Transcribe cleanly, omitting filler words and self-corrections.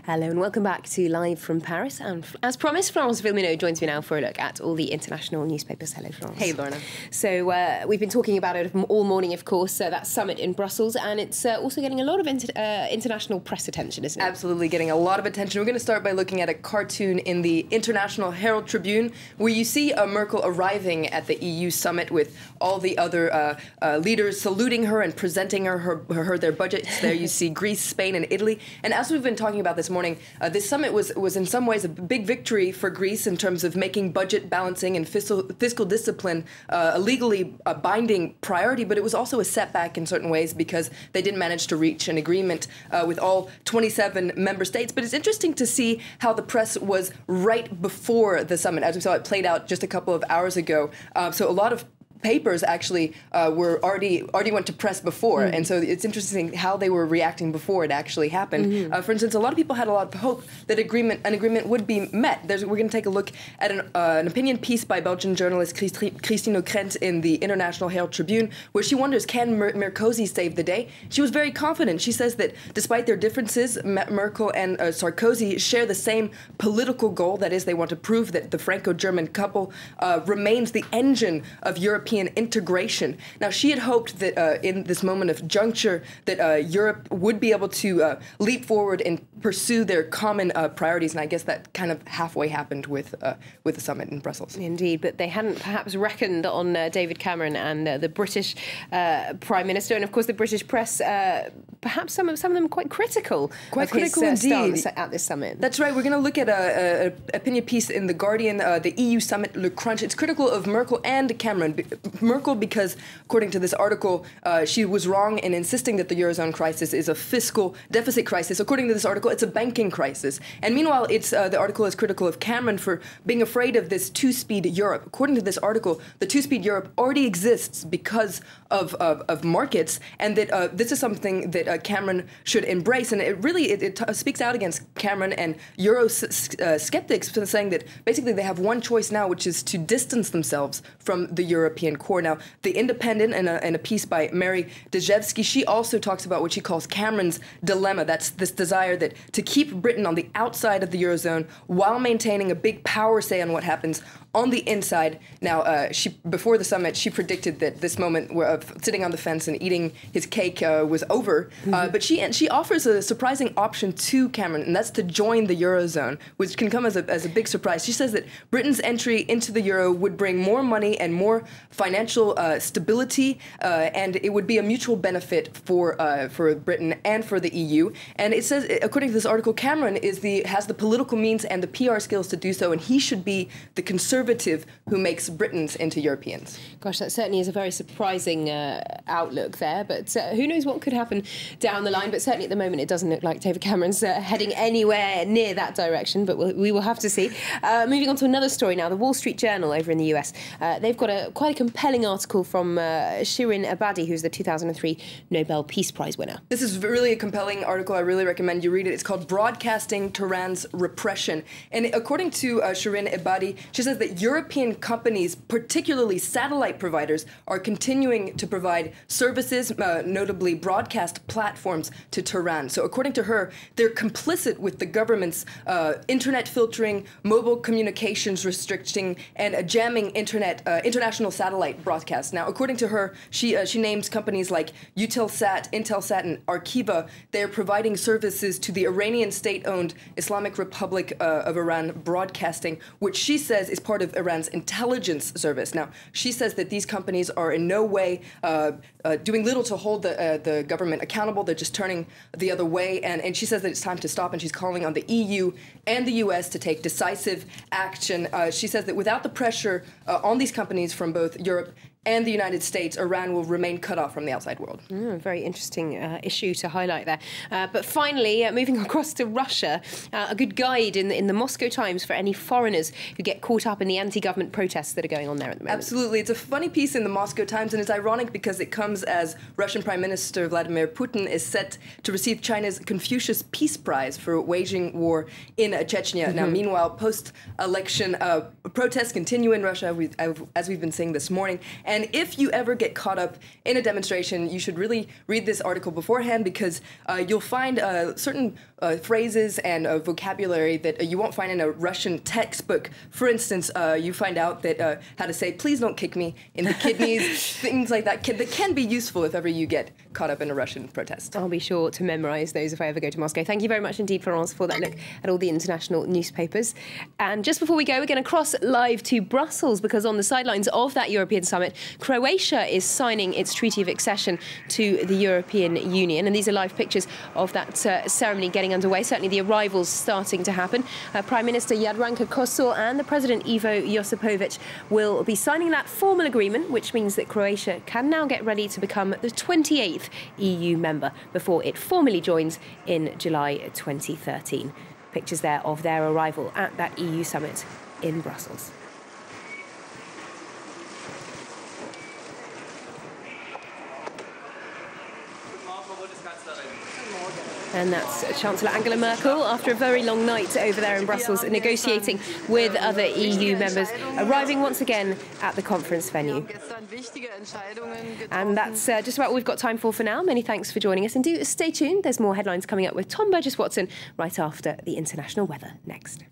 Hello and welcome back to Live from Paris. And as promised, Florence Villeminot joins me now for a look at all the international newspapers. Hello, Florence. Hey, Lorna. So we've been talking about it all morning, of course, that summit in Brussels, and it's also getting a lot of international press attention, isn't it? Absolutely getting a lot of attention. We're going to start by looking at a cartoon in the International Herald Tribune where you see Merkel arriving at the EU summit with all the other leaders saluting her and presenting her their budgets. There you see Greece, Spain, and Italy. And as we've been talking about this morning, this summit was in some ways a big victory for Greece in terms of making budget balancing and fiscal discipline a legally binding priority, but it was also a setback in certain ways because they didn't manage to reach an agreement with all 27 member states. But it's interesting to see how the press was right before the summit, as we saw it played out just a couple of hours ago. So a lot of papers actually were already went to press before, and so it's interesting how they were reacting before it actually happened. For instance, a lot of people had a lot of hope that an agreement would be met. We're going to take a look at an opinion piece by Belgian journalist Christine O'Krent in the International Herald Tribune, where she wonders, can Merkozy save the day? She was very confident. She says that despite their differences, Merkel and Sarkozy share the same political goal. That is, they want to prove that the Franco-German couple remains the engine of European integration. Now, she had hoped that in this moment of juncture that Europe would be able to leap forward and pursue their common priorities, and I guess that kind of halfway happened with the summit in Brussels. Indeed, but they hadn't perhaps reckoned on David Cameron and the British Prime Minister, and of course the British press, perhaps some of them quite critical of his stance at this summit. That's right. We're going to look at an opinion piece in The Guardian, the EU summit, Le Crunch. It's critical of Merkel and Cameron. Merkel, because according to this article, she was wrong in insisting that the Eurozone crisis is a fiscal deficit crisis. According to this article, it's a banking crisis. And meanwhile, the article is critical of Cameron for being afraid of this two-speed Europe. According to this article, the two-speed Europe already exists because of markets, and that this is something that Cameron should embrace. And it speaks out against Cameron and Euro skeptics, saying that basically they have one choice now, which is to distance themselves from the European core. Now, The Independent, and a piece by Mary Dejevsky, she also talks about what she calls Cameron's dilemma. That's this desire that to keep Britain on the outside of the Eurozone while maintaining a big power say on what happens on the inside. Now, before the summit, she predicted that this moment of sitting on the fence and eating his cake was over. But she offers a surprising option to Cameron, and that's to join the Eurozone, which can come as a big surprise. She says that Britain's entry into the Euro would bring more money and more financial stability, and it would be a mutual benefit for Britain and for the EU. And it says, according to this article, Cameron has the political means and the PR skills to do so, and he should be the conservative who makes Britons into Europeans. Gosh, that certainly is a very surprising outlook there, but who knows what could happen down the line. But certainly at the moment it doesn't look like David Cameron's heading anywhere near that direction, but we will have to see. Moving on to another story now, the Wall Street Journal over in the US. They've got quite a compelling article from Shirin Ebadi, who's the 2003 Nobel Peace Prize winner. This is really a compelling article. I really recommend you read it. It's called Broadcasting Tehran's Repression. And according to Shirin Ebadi, she says that European companies, particularly satellite providers, are continuing to provide services, notably broadcast platforms, to Tehran. So according to her, they're complicit with the government's internet filtering, mobile communications restricting, and jamming international satellite broadcasts. Now, according to her, she names companies like Eutelsat, Intelsat, and Arkiva. They're providing services to the Iranian state-owned Islamic Republic of Iran Broadcasting, which she says is part of Iran's intelligence service. Now, she says that these companies are in no way doing little to hold the government accountable. They're just turning the other way, and she says that it's time to stop, and she's calling on the EU and the US to take decisive action. She says that without the pressure on these companies from both Europe and the United States, Iran will remain cut off from the outside world. Very interesting issue to highlight there. But finally, moving across to Russia, a good guide in the Moscow Times for any foreigners who get caught up in the anti-government protests that are going on there at the moment. Absolutely. It's a funny piece in the Moscow Times, and it's ironic because it comes as Russian Prime Minister Vladimir Putin is set to receive China's Confucius Peace Prize for waging war in Chechnya. Now, meanwhile, post-election protests continue in Russia, as we've been seeing this morning. And if you ever get caught up in a demonstration, you should really read this article beforehand, because you'll find certain phrases and vocabulary that you won't find in a Russian textbook. For instance, you find out that how to say, please don't kick me in the kidneys, things like that can be useful if ever you get caught up in a Russian protest. I'll be sure to memorise those if I ever go to Moscow. Thank you very much indeed, Florence, for that look at all the international newspapers. And just before we go, we're going to cross live to Brussels, because on the sidelines of that European summit, Croatia is signing its treaty of accession to the European Union. And these are live pictures of that ceremony getting underway. Certainly the arrivals starting to happen. Prime Minister Jadranka Kosor and the President Ivo Josipovic will be signing that formal agreement, which means that Croatia can now get ready to become the 28th EU member before it formally joins in July 2013. Pictures there of their arrival at that EU summit in Brussels. And that's Chancellor Angela Merkel, after a very long night over there in Brussels, negotiating with other EU members, arriving once again at the conference venue. And that's just about all we've got time for now. Many thanks for joining us, and do stay tuned. There's more headlines coming up with Tom Burgess-Watson right after the international weather next.